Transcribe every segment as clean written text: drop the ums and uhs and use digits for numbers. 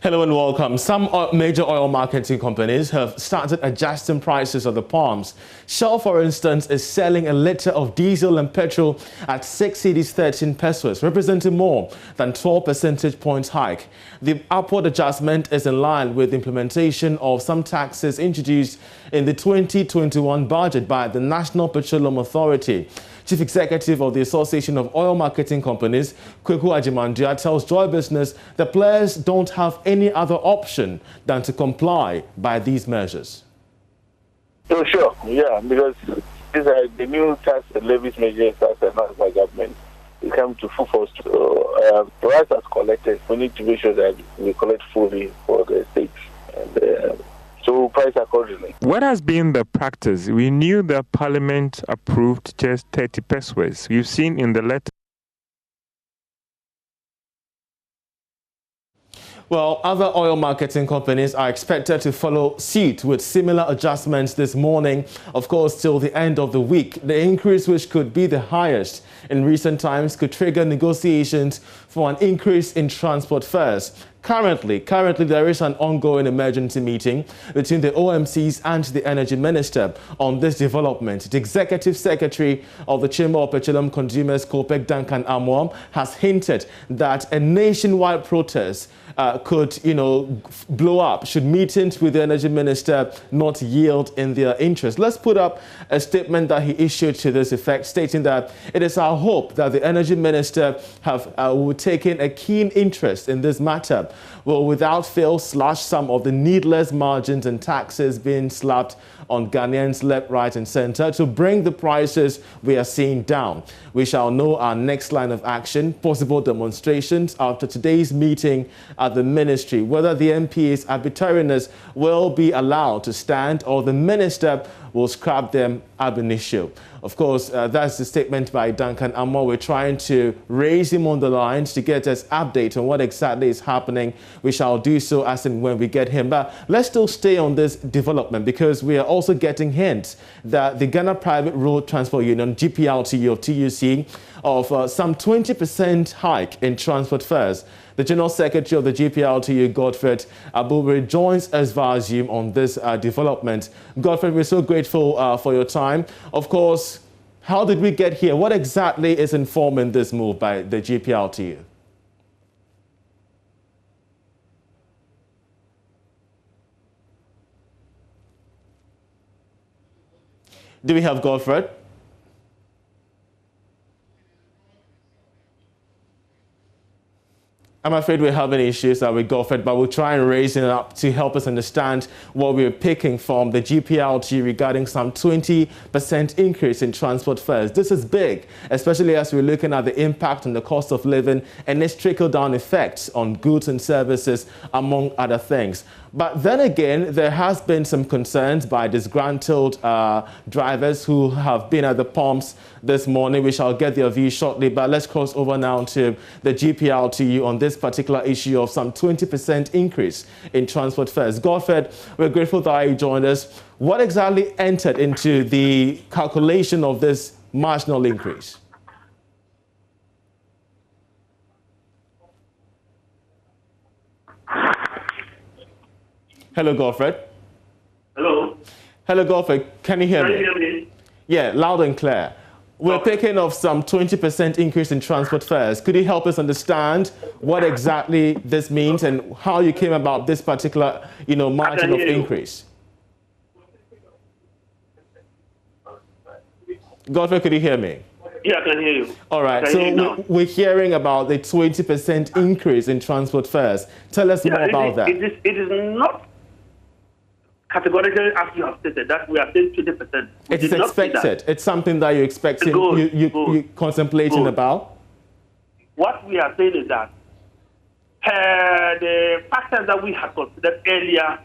Hello and welcome. Some major oil marketing companies have started adjusting prices of the pumps. Shell, for instance, is selling a liter of diesel and petrol at 6 cedis 13 pesos, representing more than 12 percentage points hike. The upward adjustment is in line with the implementation of some taxes introduced in the 2021 budget by the National Petroleum Authority. Chief Executive of the Association of Oil Marketing Companies, Kweku Ajimandia, tells Joy Business that players don't have any other option than to comply by these measures. So sure, yeah, because these are the new tax and levies measures that's announced by government. It comes to full force. So, for us as collectors, we need to make sure that we collect fully for the states and so price accordingly. What has been the practice? We knew that Parliament approved just 30 pesos. You've seen in the letter. Well, other oil marketing companies are expected to follow suit with similar adjustments this morning, of course, till the end of the week. The increase, which could be the highest in recent times, could trigger negotiations for an increase in transport fares. Currently, there is an ongoing emergency meeting between the OMCs and the Energy Minister on this development. The Executive Secretary of the Chamber of Petroleum Consumers, COPEC, Duncan Amoam, has hinted that a nationwide protest could, blow up should meetings with the Energy Minister not yield in their interest. Let's put up a statement that he issued to this effect, stating that it is our hope that the Energy Minister will take in a keen interest in this matter, will without fail slash some of the needless margins and taxes being slapped on Ghanaians left, right and center to bring the prices we are seeing down. We shall know our next line of action, possible demonstrations after today's meeting at the ministry, whether the MP's arbitrariness will be allowed to stand or the minister will scrap them ab initio. Of course, that's the statement by Duncan Amoam. We're trying to raise him on the lines to get us update on what exactly is happening. We shall do so as and when we get him. But let's still stay on this development because we are also getting hints that the Ghana Private Road Transport Union, GPLTU of TUC, of some 20% hike in transport fares. The General Secretary of the GPLTU, Godfred Abubri, joins us via Zoom on this development. Godfred, we're so grateful for your time. Of course, how did we get here? What exactly is informing this move by the GPLTU? Do we have Godfred? I'm afraid we're having issues with Godfred, but we'll try and raise it up to help us understand what we're picking from the GPLT regarding some 20% increase in transport fares. This is big, especially as we're looking at the impact on the cost of living and its trickle-down effects on goods and services, among other things. But then again, there has been some concerns by disgruntled drivers who have been at the pumps this morning. We shall get their views shortly, but let's cross over now to the GPLTU on this particular issue of some 20% increase in transport fares. Godfred, we're grateful that you joined us. What exactly entered into the calculation of this marginal increase? Hello, Godfred. Hello. Hello, Godfred. Can you hear me? Can you hear me? Yeah, loud and clear. We're picking of some 20% increase in transport fares. Could you help us understand what exactly this means and how you came about this particular, margin of increase? Godfred, could you hear me? Yeah, I can hear you. All right, so we're hearing about the 20% increase in transport fares. Tell us more about that. It is not categorically as you have stated that we are saying 20%. It is expected. It's something that you're expecting, you're contemplating about? What we are saying is that the factors that we had considered earlier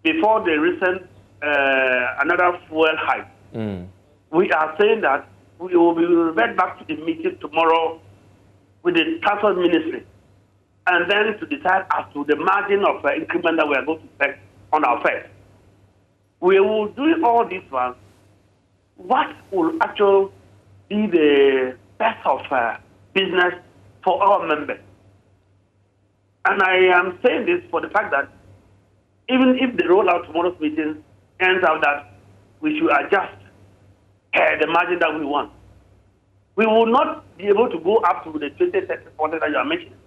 before the recent another fuel hike, we are saying that we will revert back to the meeting tomorrow with the transport ministry and then to decide as to the margin of increment that we are going to expect on our fares. We will do all these ones. What will actually be the best of business for our members? And I am saying this for the fact that even if the rollout tomorrow's meeting ends out that we should adjust the margin that we want, we will not be able to go up to the 20-30% that you are mentioning.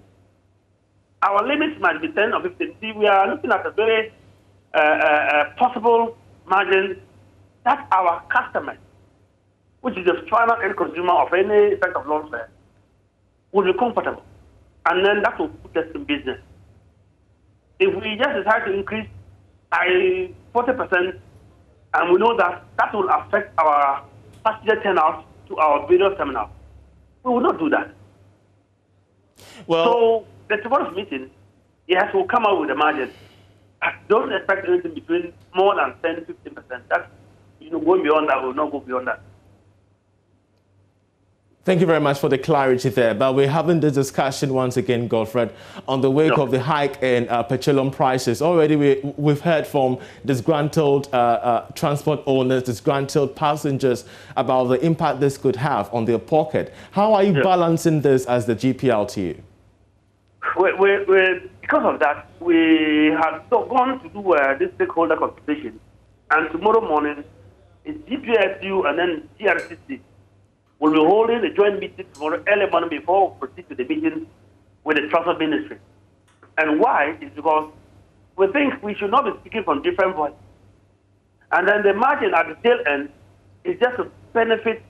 Our limits might be 10 or 15. See, we are looking at a very possible margin that our customers, which is the final end consumer of any type of loan fare, will be comfortable. And then that will put us in business. If we just decide to increase by 40%, and we know that that will affect our passenger turnout to our various terminals, we will not do that. Well, so the tomorrow's meeting, yes, will come out with a margin. Don't expect anything between more than 10-15%. That's, going beyond that, we will not go beyond that. Thank you very much for the clarity there. But we're having this discussion once again, Godfred, on the wake of the hike in petroleum prices. Already we've heard from disgruntled transport owners, disgruntled passengers about the impact this could have on their pocket. How are you balancing this as the GPLTU? Because of that, we have gone to do this stakeholder consultation. And tomorrow morning, it's GPLTU and then TRCC. We'll be holding a joint meeting tomorrow early morning before we proceed to the meeting with the Transport Ministry. And why is because we think we should not be speaking from different voices. And then the margin at the tail end is just to benefit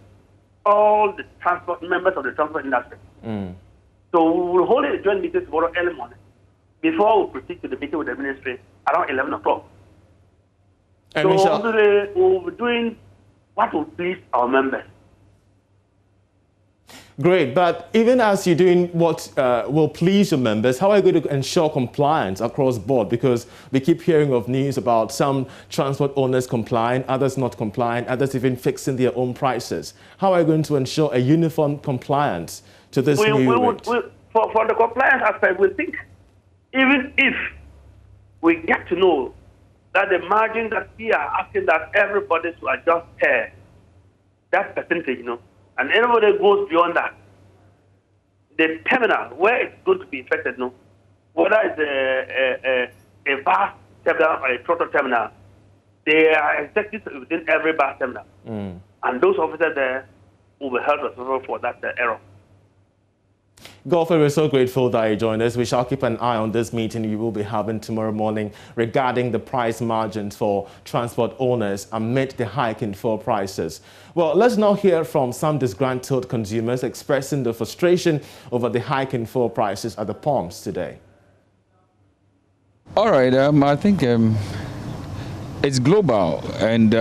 all the transport members of the transport industry. So we will hold a joint meeting tomorrow early morning before we proceed to the meeting with the ministry around 11 o'clock. So we'll be doing what will please our members. Great, but even as you're doing what will please your members, how are you going to ensure compliance across board? Because we keep hearing of news about some transport owners complying, others not complying, others even fixing their own prices. How are you going to ensure a uniform compliance to this new rate? For the compliance aspect, we think even if we get to know that the margin that we are asking that everybody to adjust that percentage, and everybody goes beyond that, the terminal, where it's going to be affected, whether it's a bus terminal or a throttle terminal, they are executives within every bus terminal. And those officers there will be held responsible for that error. Godfred, we're so grateful that you joined us. We shall keep an eye on this meeting you will be having tomorrow morning regarding the price margins for transport owners amid the hike in fuel prices. Well, let's now hear from some disgruntled consumers expressing the frustration over the hike in fuel prices at the pumps today. All right, I think it's global and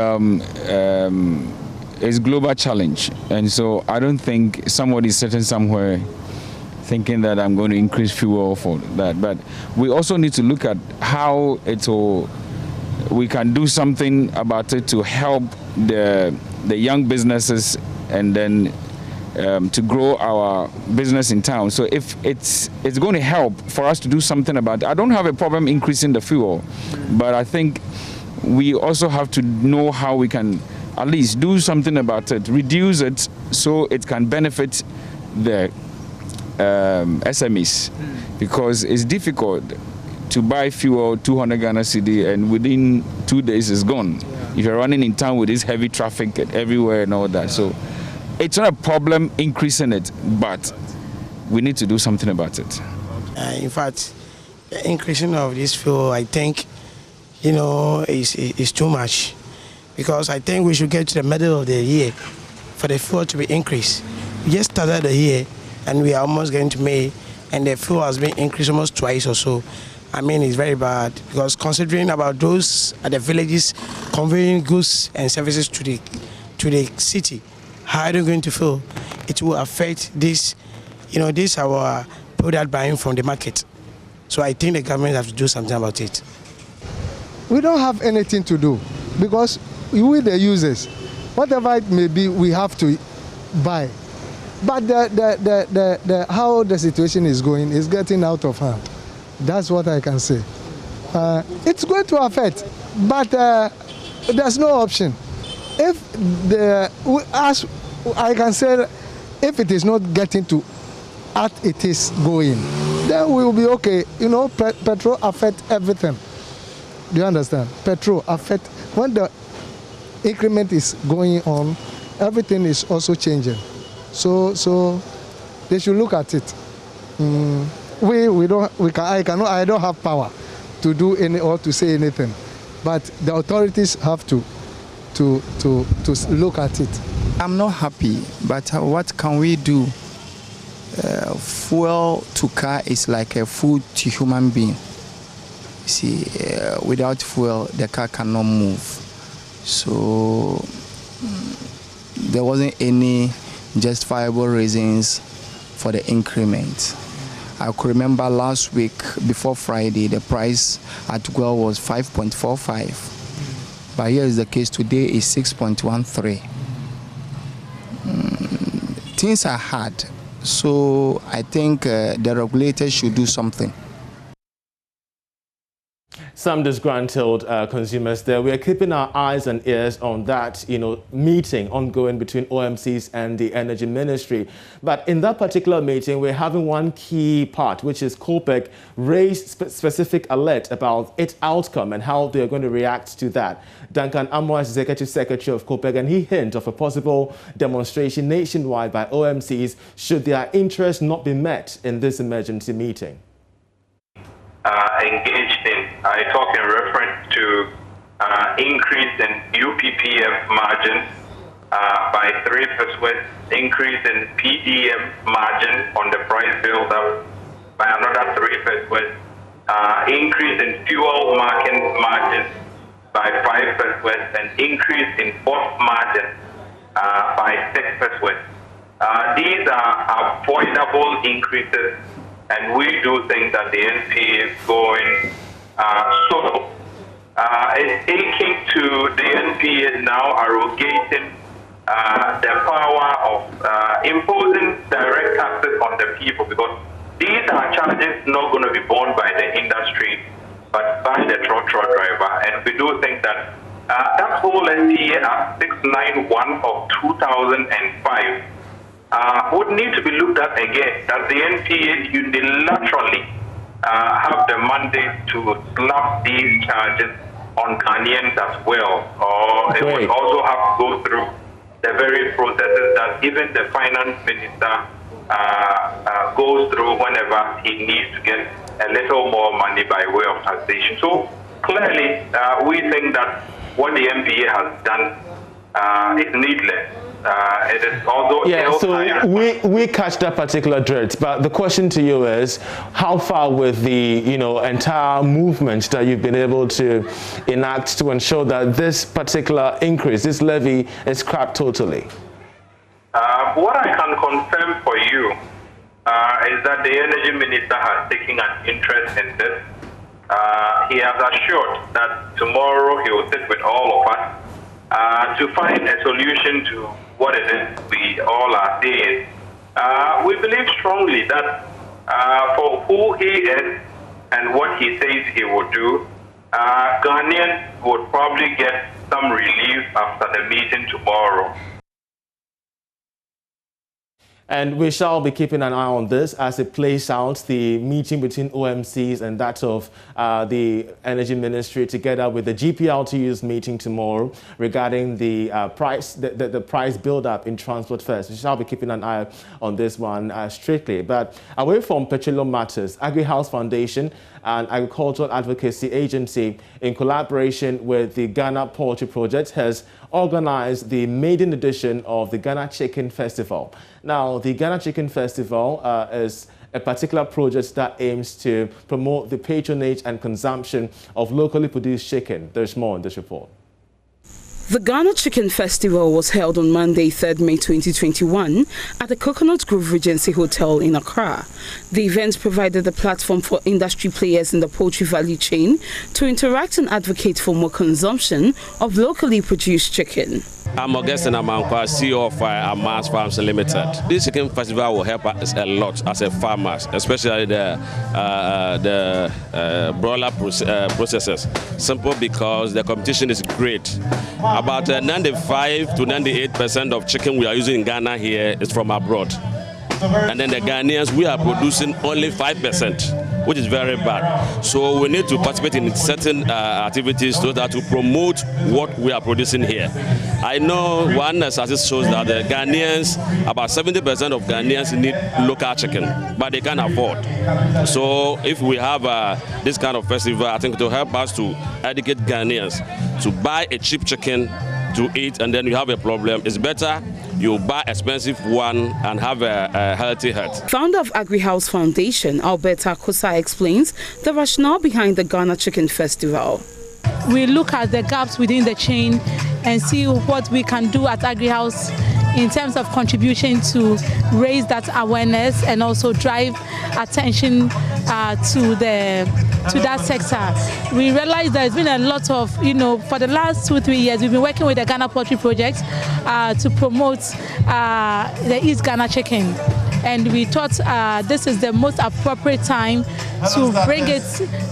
it's global challenge. And so I don't think somebody is sitting somewhere thinking that I'm going to increase fuel for that. But we also need to look at how we can do something about it to help the young businesses and then to grow our business in town. So if it's going to help for us to do something about it. I don't have a problem increasing the fuel, but I think we also have to know how we can at least do something about it, reduce it so it can benefit the SMEs, because it's difficult to buy fuel 200 Ghana cedi and within 2 days it's gone. If you're running in town with this heavy traffic everywhere and all that. So it's not a problem increasing it, but we need to do something about it. In fact, the increasing of this fuel, I think, is too much, because I think we should get to the middle of the year for the fuel to be increased. We just started the year and we are almost getting to May, and the fuel has been increased almost twice or so. I mean, it's very bad, because considering about those at the villages conveying goods and services to the city, how are they going to feel? It will affect this, this our product buying from the market. So I think the government has to do something about it. We don't have anything to do, because we the users, whatever it may be, we have to buy. But how the situation is going is getting out of hand. That's what I can say. It's going to affect, but there's no option. As I can say, if it is not getting to as it is going, then we will be okay. You know, petrol affect everything. Do you understand? Petrol affect, when the increment is going on, everything is also changing. So they should look at it. I don't have power to do any or to say anything, but the authorities have to look at it. I'm not happy, but what can we do? Fuel to car is like a food to human being. You see, without fuel, the car cannot move. So there wasn't any justifiable reasons for the increment. I could remember last week, before Friday, the price at Guel was 5.45. But here is the case today is 6.13. Things are hard. So I think the regulators should do something. Some disgruntled consumers there. We are keeping our eyes and ears on that, meeting ongoing between OMCs and the Energy Ministry. But in that particular meeting, we're having one key part, which is COPEC raised specific alert about its outcome and how they're going to react to that. Duncan Amoah is Executive Secretary of COPEC, and he hinted of a possible demonstration nationwide by OMCs should their interests not be met in this emergency meeting. Engaged in. I talk in reference to increase in UPPF margins by 3%, increase in PDM margin on the price build-up by another 3%, increase in fuel market margin by 5%, and increase in spot margin by 6%. These are avoidable increases, and we do think that the NPA is going solo. It's taking to the NPA now arrogating the power of imposing direct taxes on the people, because these are charges not going to be borne by the industry, but by the truck driver. And we do think that that whole NPA Act 691 of 2005 would need to be looked at again, that the NPA unilaterally have the mandate to slap these charges on Ghanaians as well, or it would also have to go through the very processes that even the finance minister goes through whenever he needs to get a little more money by way of taxation. So clearly, we think that what the NPA has done is needless. It is also we catch that particular drift, but the question to you is, how far with the entire movement that you've been able to enact to ensure that this particular increase, this levy, is scrapped totally? What I can confirm for you is that the Energy Minister has taken an interest in this. He has assured that tomorrow he will sit with all of us to find a solution to what it is we all are saying. We believe strongly that for who he is and what he says he will do, Ghanaians would probably get some relief after the meeting tomorrow. And we shall be keeping an eye on this as it plays out, the meeting between OMCs and that of the Energy Ministry, together with the GPLTU's meeting tomorrow regarding the price build-up in transport first. We shall be keeping an eye on this one strictly. But away from petroleum matters, Agri-House Foundation and Agricultural Advocacy Agency, in collaboration with the Ghana Poultry Project, has organized the maiden edition of the Ghana Chicken Festival. Now, the Ghana Chicken Festival is a particular project that aims to promote the patronage and consumption of locally produced chicken. There's more in this report. The Ghana Chicken Festival was held on Monday, 3rd May 2021 at the Coconut Grove Regency Hotel in Accra. The event provided a platform for industry players in the poultry value chain to interact and advocate for more consumption of locally produced chicken. I'm Augustine Amankwa, CEO of Amas Farms Limited. This chicken festival will help us a lot as a farmers, especially the broiler processors. Simple because the competition is great. About 95 to 98% of chicken we are using in Ghana here is from abroad. and then the Ghanaians, we are producing only 5%, which is very bad. So we need to participate in certain activities so that to promote what we are producing here. I know one statistic shows that the Ghanaians, about 70% of Ghanaians need local chicken, but they can't afford. So if we have this kind of festival, I think it will help us to educate Ghanaians to buy a cheap chicken to eat, and then you have a problem. It's better you buy expensive one and have a healthy health. Founder of AgriHouse Foundation, Alberta Kosa, explains the rationale behind the Ghana Chicken Festival. We look at the gaps within the chain and see what we can do at AgriHouse in terms of contribution to raise that awareness and also drive attention to that sector. We realize there's been a lot of, for the last 2-3 years, we've been working with the Ghana Poultry Project to promote the East Ghana chicken. And we thought this is the most appropriate time to bring it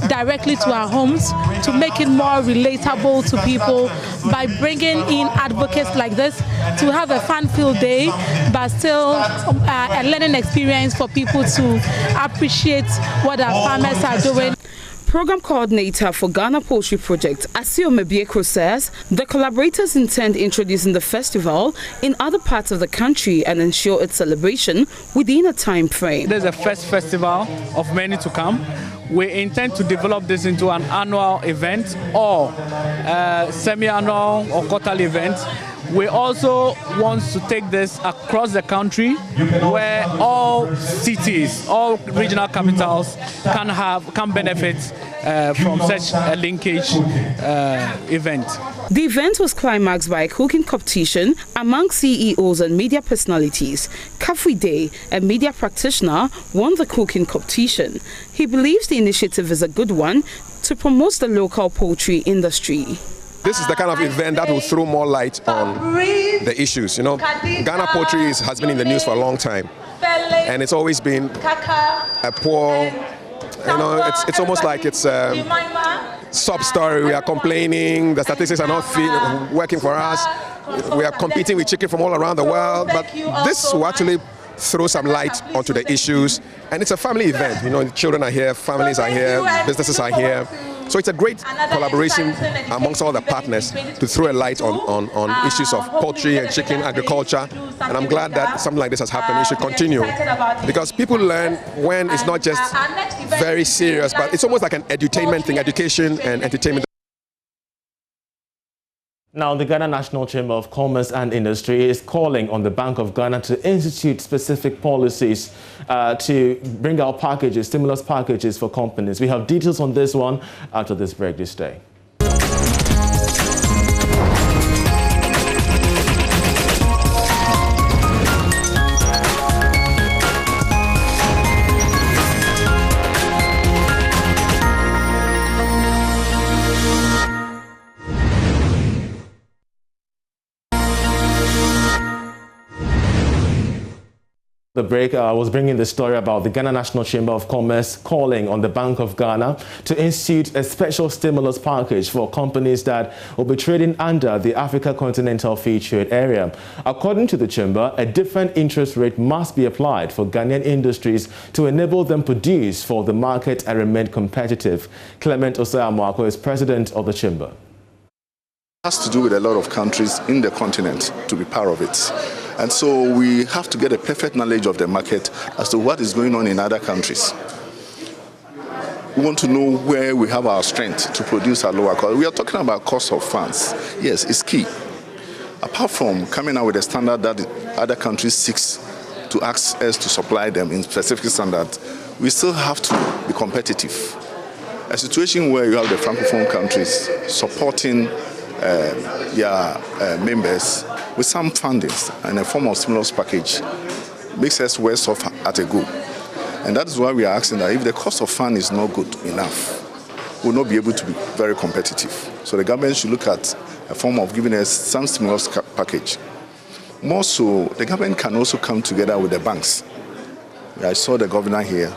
directly to our homes, to make it more relatable to people by bringing in advocates like this to have a fun-filled day, but still a learning experience for people to appreciate what our farmers are doing. Program coordinator for Ghana Poultry Project, Asio Mebieko, says the collaborators intend introducing the festival in other parts of the country and ensure its celebration within a time frame. There's a first festival of many to come. We intend to develop this into an annual event or semi-annual or quarterly event. We also want to take this across the country where all cities, all regional capitals can benefit from such a linkage event. The event was climaxed by a cooking competition among CEOs and media personalities. Kafri Day, a media practitioner, won the cooking competition. He believes the initiative is a good one to promote the local poultry industry. This is the kind of event that will throw more light on the issues. Ghana poultry has been in the news for a long time, and it's always been a poor, it's almost like it's a sob story. We are complaining, the statistics are not working for us. We are competing with chicken from all around the world, but this will actually throw some light onto the issues, and it's a family event. Children are here, families are here, businesses are here. So it's a great collaboration amongst all the partners to throw a light on issues of poultry and chicken agriculture. And I'm glad that something like this has happened. It should continue, because people learn when it's not just very serious, but it's almost like an edutainment thing, education and entertainment. Now, the Ghana National Chamber of Commerce and Industry is calling on the Bank of Ghana to institute specific policies to bring out packages, stimulus packages for companies. We have details on this one after this break this day. The break was bringing the story about the Ghana National Chamber of Commerce calling on the Bank of Ghana to institute a special stimulus package for companies that will be trading under the Africa Continental Free Trade Area. According to the Chamber, a different interest rate must be applied for Ghanaian industries to enable them produce for the market and remain competitive. Clement Osei-Amoako is president of the Chamber. It has to do with a lot of countries in the continent to be part of it. And so we have to get a perfect knowledge of the market as to what is going on in other countries. We want to know where we have our strength to produce at lower cost. We are talking about cost of funds. Yes, it's key. Apart from coming out with a standard that other countries seek to ask us to supply them in specific standards, we still have to be competitive. A situation where you have the Francophone countries supporting their members with some fundings and a form of stimulus package makes us worse off at a go. And that is why we are asking that if the cost of fund is not good enough, we'll not be able to be very competitive. So the government should look at a form of giving us some stimulus package. More so, the government can also come together with the banks. I saw the governor here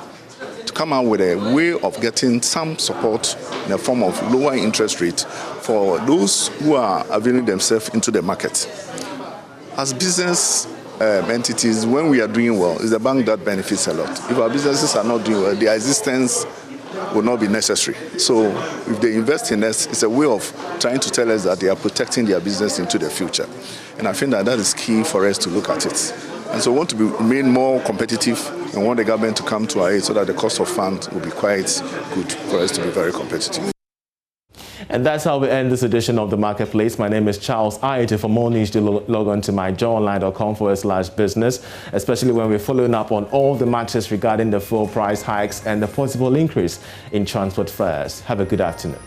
to come out with a way of getting some support in the form of lower interest rate for those who are availing themselves into the market. As business entities, when we are doing well, it's the bank that benefits a lot. If our businesses are not doing well, their existence will not be necessary. So if they invest in us, it's a way of trying to tell us that they are protecting their business into the future. And I think that is key for us to look at it. And so we want to be made more competitive and want the government to come to our aid so that the cost of funds will be quite good for us to be very competitive. And that's how we end this edition of The Marketplace. My name is Charles Aite. For more news, do log on to myjoyonline.com/business, especially when we're following up on all the matters regarding the fuel price hikes and the possible increase in transport fares. Have a good afternoon.